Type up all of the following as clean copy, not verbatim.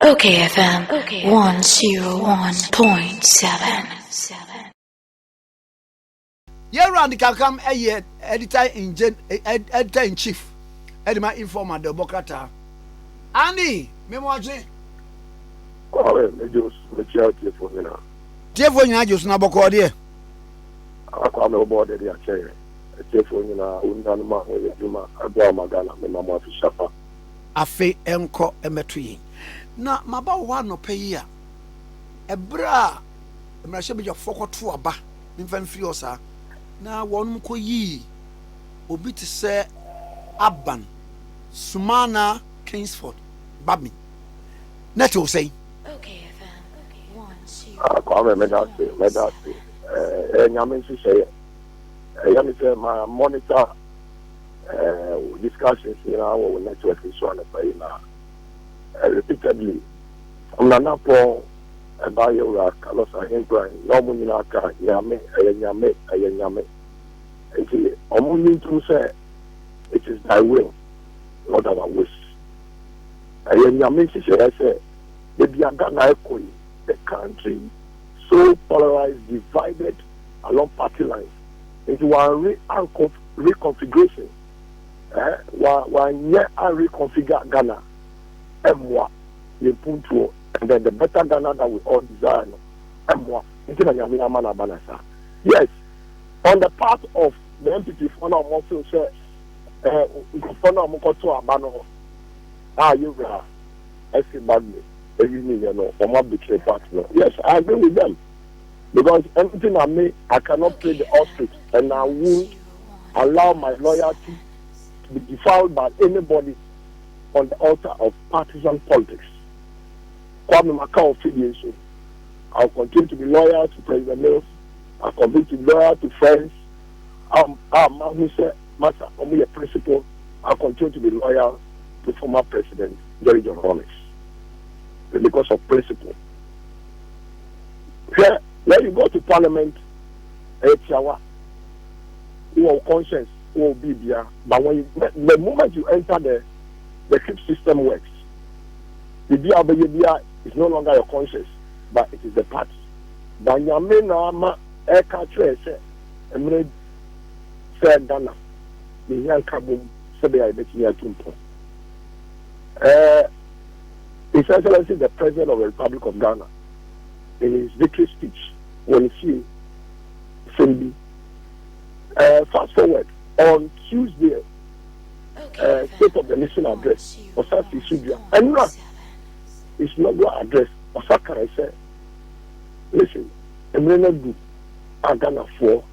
Okay, FM 101.7. Yeah, Randy can come a year editor in chief. Edema informer the Bocata. Andy, me watching. Oh, just the charity for me now. Dear for you, just Naboko, dear. I come aboard the chair. A telephone, you know, Undanma, Juma, Abramagana, Mamma Shapa. A fe enco emetri. Na maba wa no pay ya. Ebra, emrashe be your foko to aba. Mfan free osa. Na won ko yi. Obi te se Aban. Sumana Kingsford. Babi. Net will say. Okay, FM 101. I come medasi. Nyamin say. Yami say my monitor discussions in our network is one of repeatedly. I'm not for a bio Carlos Ahimbrand, no Munaka, Yame. Only to say it is thy will, not our wish. Yame say, the Biagana the country so polarized, divided along party lines into one reconfiguration. One year I reconfigure Ghana. And then the better Ghana that we all desire. Yes, on the part of the MPP, for now, also say, yes, I agree with them. Because anything I make, I cannot play the ostrich, and I won't allow my loyalty to be defiled by anybody on the altar of partisan politics. Kwame Makao affiliation. I'll continue to be loyal to President Mills. I'll continue to be loyal to friends. I'm a principal. I'll continue to be loyal to former President Jerry John Rawlings because of principle. Here, when you go to Parliament, you have conscience, you will be there. But the moment you enter the CRIP system works. The BIA is no longer your conscience, but it is the party. Banyamena Eka Trace, Emre said Ghana, the young Kabum, Sabia Betia Kimpo. His Excellency, the President of the Republic of Ghana, in his victory speech, when he said, fast forward, on Tuesday, State of the Nation address, Osaka Sudra, and not it's not your address. Osaka, I said, listen, Emrena Group, Ghana 4,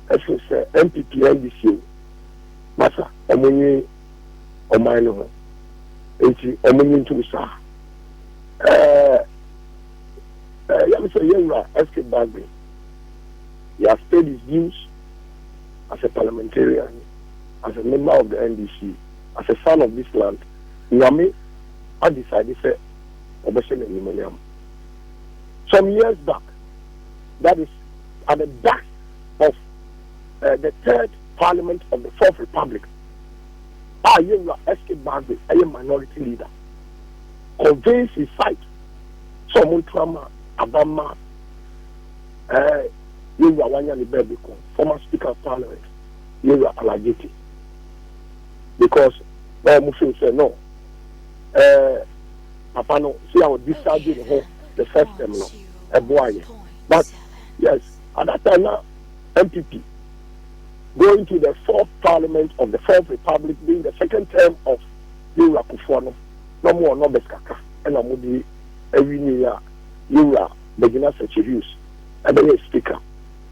SSA, MPP, NDC, Massa, Omuni, Omaino, Omuni to Sa. Yamisa Yenra, SK Bagby. He has paid his dues as a parliamentarian, as a member of the NDC, as a son of this land. Yami, I decided to say, some years back, that is at the back of the third parliament of the Fourth Republic, Yenra SK Bagby, a minority leader, conveys his site, some trauma, Abama, Yenra Wanyani Bebiko, former Speaker of Parliament, Yenra Alagiti. Because Muslim said no. Papa no, see I was discharging home the first time no, a boy. But yes, at that time now, MPP going to the fourth parliament of the Fourth Republic, being the second term of Yura Kufuano, no more no Beskaka, and no more every year Yura Begina Hughes, and then speaker.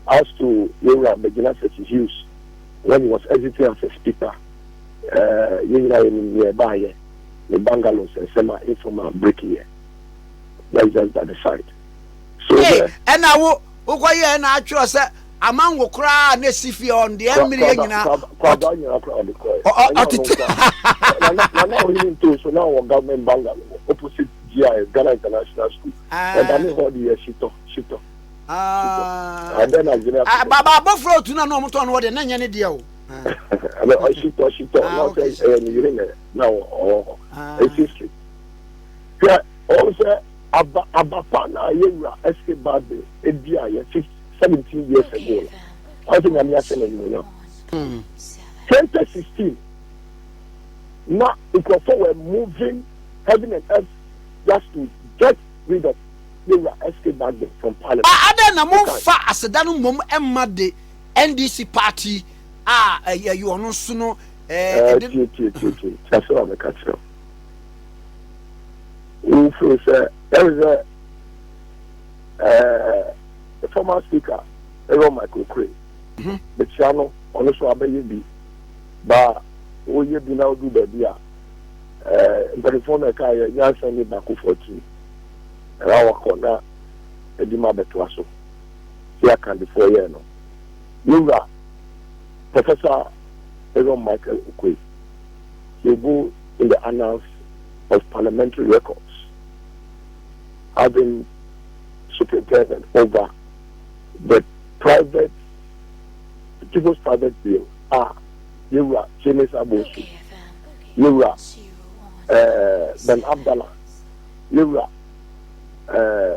As to Yura Begina Hughes, when he was exiting as a speaker, Yura nearby the bungalows and semi informal break here. That's just by the side. So hey, and I will and I trust that a man will cry Nesifi on the Emily. So now government bungalow opposite GI Ghana International School. And I know the Shito. And then I get Baba Buffalo to know what the Nanya deal. Shito, not now, it's history. Also, Abafana Yura SK Bade, Edia, 17 years ago. I think I'm not saying you 2016. Now, because we're moving heaven and earth just to get rid of Yura SK Bade from Parliament. Ada na mo fa asedanu mom emma de NDC party you ono so no That's what I'm catching. There is a former speaker, Aaron Michael Cray. The channel on the Swabby, but all you be now do the beer. But if one a car, you send me back for 2. And our corner, a dima betuaso. Here can be 4 years. You are Professor Aaron Michael Cray. He go in the annals of parliamentary records, having superintendent over the people's private bill you are James Abosu, you are Ben Abdallah, you are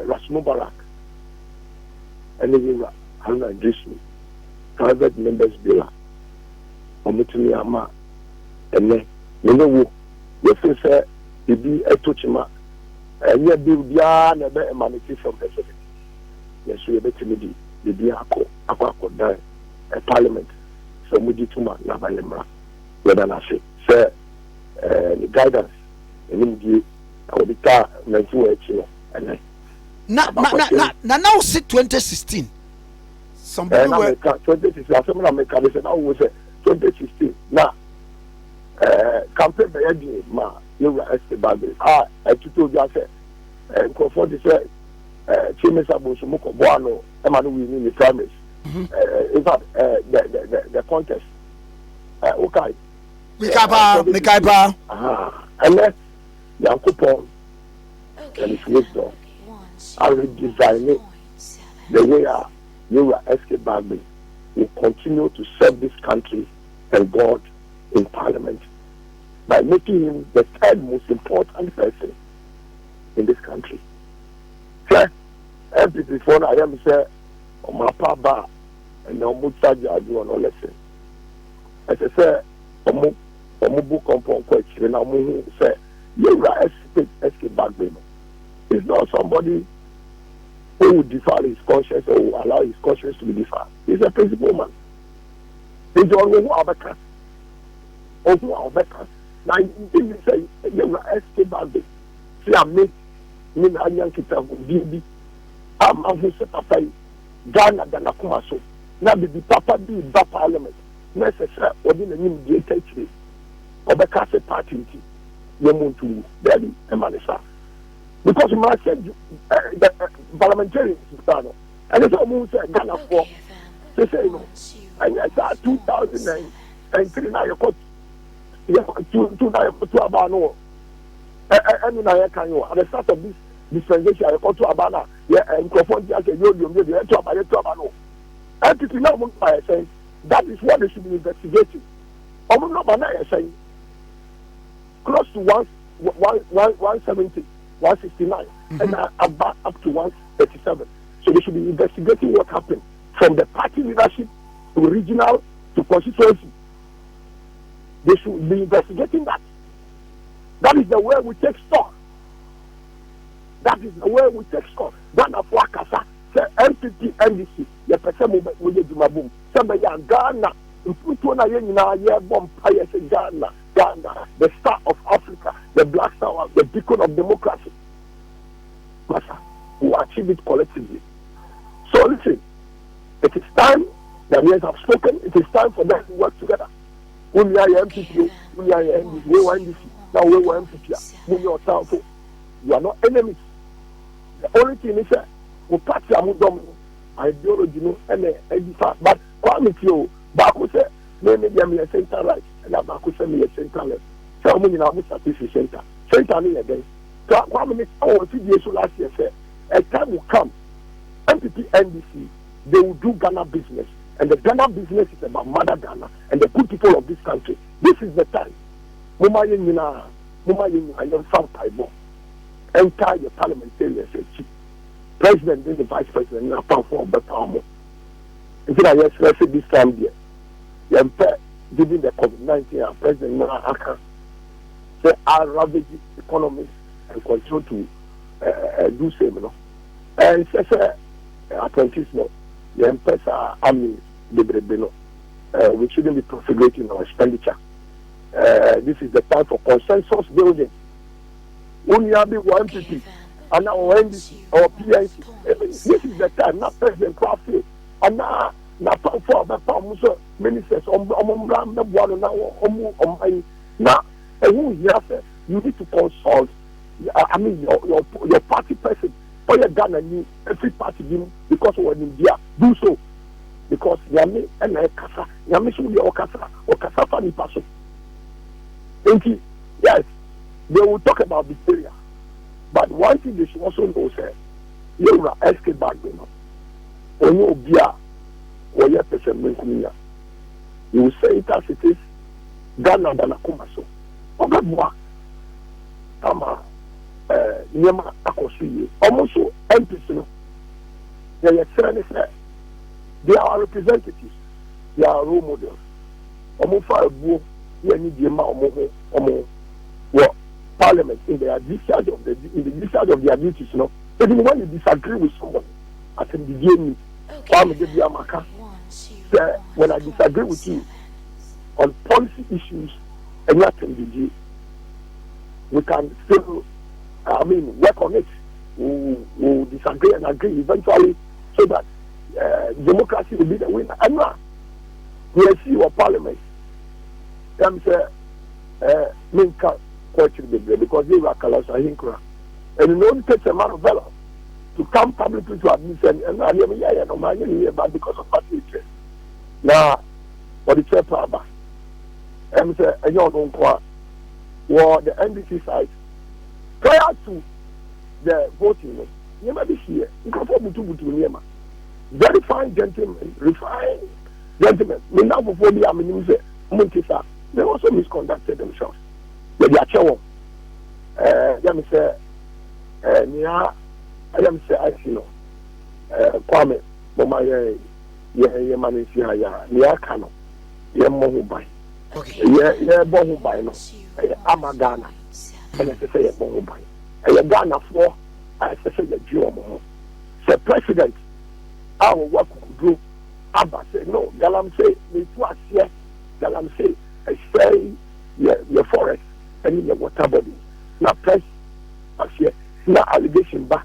Ras Mubarak, and you are Haruna Idrisu, private members bill. Omitumi ama ene you feel say be a touchma and you be bia na be emanate from the city. Yes, we be timidi the bia akọ dan a parliament so we did tuma na balemra whether na say the guidance and we will ta na tu echi ene na now see 2016 somebody were 2016 asem make say now we say 2016 now campaign by Eddie Ma, you were estimated. I told you, I said, and for this, Chimis Abusumuko Boano, Emmanuel in the primaries. In fact, the contest. Okay. Mikaipa. And then, Yankupon and his wisdom are redesigning the way you were estimated will continue to serve this country and God in Parliament by making him the third most important person in this country. Sir, MPP phone I am say on my papa and no mutaja I do on lesson. As I say, book compound question now say you are escape back baby. It's not somebody who would defile his conscience or will allow his conscience to be defiled. He's a principled man. He's the only one who also our veterans. Now, you say, you are escape back there. See, I make me a young kid of DB. I'm a who set up a Ghana than a Kumaso. Now, the Papa be back parliament. Necessary, or in the new DHA. Or the Cassette Party, you want to Daddy and Manisa. Because you might say, the parliamentarians, and it's almost a Ghana for. They say, no. And that's 2003 now, you got. Two abano. And I can you at the start of this dispensation, I got to Abana, and Crawford, to Abano. And to now, by saying that is what they should be investigating. Saying close to 170, 169, and up to 137. So they should be investigating what happened from the party leadership to regional to constituency. They should be investigating that. That is the way we take stock. That is the way we take stock. Ghana for Akasa, say MPP, NDC, the person will do my boom. Somebody Ghana, Ghana, the star of Africa, the black star, the beacon of democracy. Masa, who achieve it collectively. So listen, it is time that we have spoken. It is time for them to work together. When we are MPP, we are NDC, we are NDC. Now we are MPP. We are South. You are not enemies. The only thing is that we party amudom ideology no and edify. But quality you, Baku say, maybe me a center right, and Baku say me a center left. So we now must satisfy center. Center me again. So what we see the issue last year say, a time will come. MPP, NDC, they will do Ghana business. And the Ghana business is about Mother Ghana and the good people of this country. This is the time. And enter the parliamentarians as chief president and the vice president na pound for better more. If I yes this time there, given the COVID-19 and President Nana Aka say I ravage economies and continue to do same, you know. And say apprentice no, the M-Pesa army we shouldn't be profligating our expenditure. This is the time for consensus building. Only have one MPP and now NDC or PNC. This is the time, not President Crafty and now. Na for the muso ministers omram na buano na omai na who here you need to consult I mean your party person or your Ghana new every party because when India do so because yami and kasa yami should be okasa fani paso. Yes, they will talk about Victoria, but one thing they should also know say you are escape back you know only obia. You will say it as it is, Ghana than a Kumaso. Ogabwa, Tama, Yama Akosi, almost MPs. They are our representatives, they are role models. Omofa Ebu, Omo, Parliament in the discharge of their duties, you know. Even when you disagree with someone, as in the beginning, when I disagree with you on policy issues and nothing, we can still, work on it. We'll disagree and agree eventually so that democracy will be the winner. And now, we see your parliament. I'm saying, Minka, because they were Kalasa and it only takes a man of valor to come publicly to admit and I hear but because of party interest. Now, for the chair power, and say, and you don't know what the NDC side prior to the voting, you may be here. You can form to very fine gentlemen, refined gentlemen. Me now before the Aminuse, Muntisa, they also misconducted themselves. But they are chow. Let me say, I am say I see no. Kwame, Mama, ye manage ya kano, ye mohu by. Ye bohu by no. Amagana, and I say ye bohu by. Ye Ghana for I say ye Jomo. Say president, I will work group. Abba say no. Galam say me twice here. Galam say I say your forest and your water body. Now press here. Now allegation back.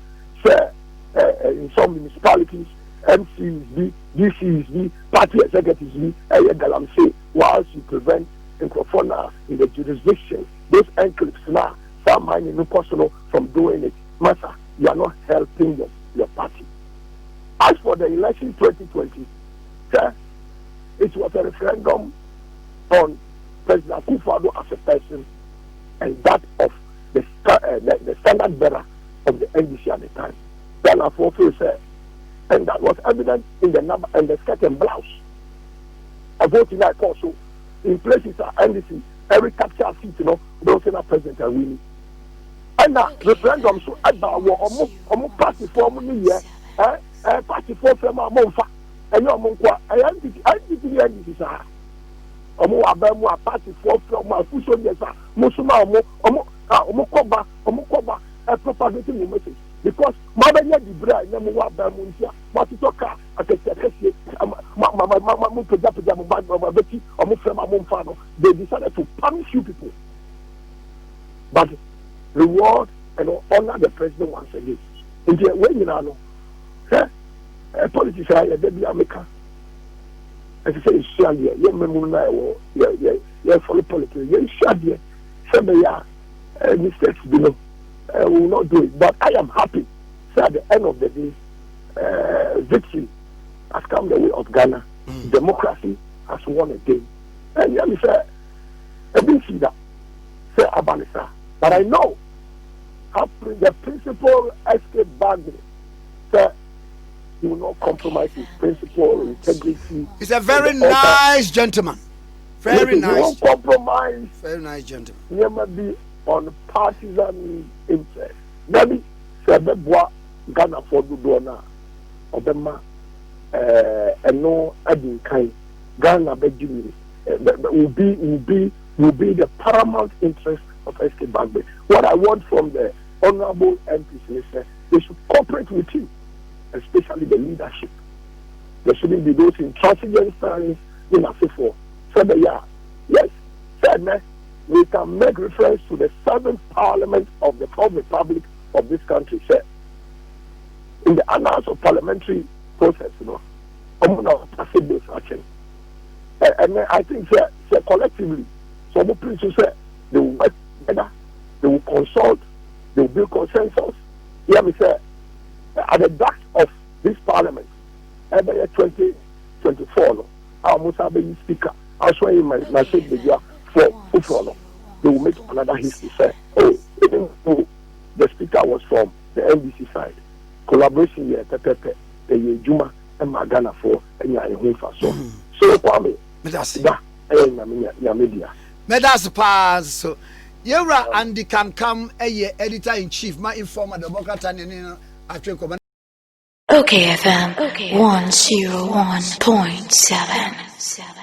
In some municipalities, MCs be, DCs be, party executives be, Galam say, whilst you prevent Incrofona in the jurisdiction, those enclaves now, some mining no personal from doing it. Master, you are not helping your party. As for the election 2020, it was a referendum on President Akufo-Addo as a person and that of the standard bearer of the NDC at the time. Then I said, and that was evident in the number and the skirt and blouse. A voting like also in places at NDC, every capital seat, you know, those in a president are winning. And now referendum so about almost party for me, party for Monfa, and your Monqua, I NDC, sir. Omo party for my fusion, yes, Musuma, Omokoba, propagating the message. Because Mabanya Dibra, Namuwa Bamuntia, Matitoka, they decided to punish you people. But reward and honor the president once again. And when you know, politicians are the America. As I say, Shadia, follow politics, Shadia, Sabaya, mistakes below. Will not do it, but I am happy. So at the end of the day, victory has come the way of Ghana. Democracy has won again. And let me say, I didn't see that. Say Abanisa, but I know how the principal escape badly. Say he will not compromise his principle, integrity. He's a very nice gentleman. Very nice. He won't compromise. Very nice gentleman. Never be on partisan interest. Now, Sebeboa Ghana for Dudona, Obama, no Adin Kai, Ghana Begini, will be the paramount interest of SK Bagbe. What I want from the honorable MPs is that they should cooperate with him, especially the leadership. There shouldn't be those intransigent signs in Asifo. Said, yes, said, we can make reference to the 7th Parliament of the Fourth Republic of this country. Said, in the annals of parliamentary process, I'm going to pass this action. And I think that collectively, some people say they will work together, they will consult, they will build consensus. Hear me say, at the back of this parliament, every year 2024, I must have a speaker. I'll show you my video for follow. They will make another history. Say, oh, even though the speaker was from the NDC side, collaboration here, the Juma and Magana for any for so. So, Kwame, Medas pass so. Yera Andy can come a editor in chief, my informer, the Bocatan actually comment. Okay, FM 101.7.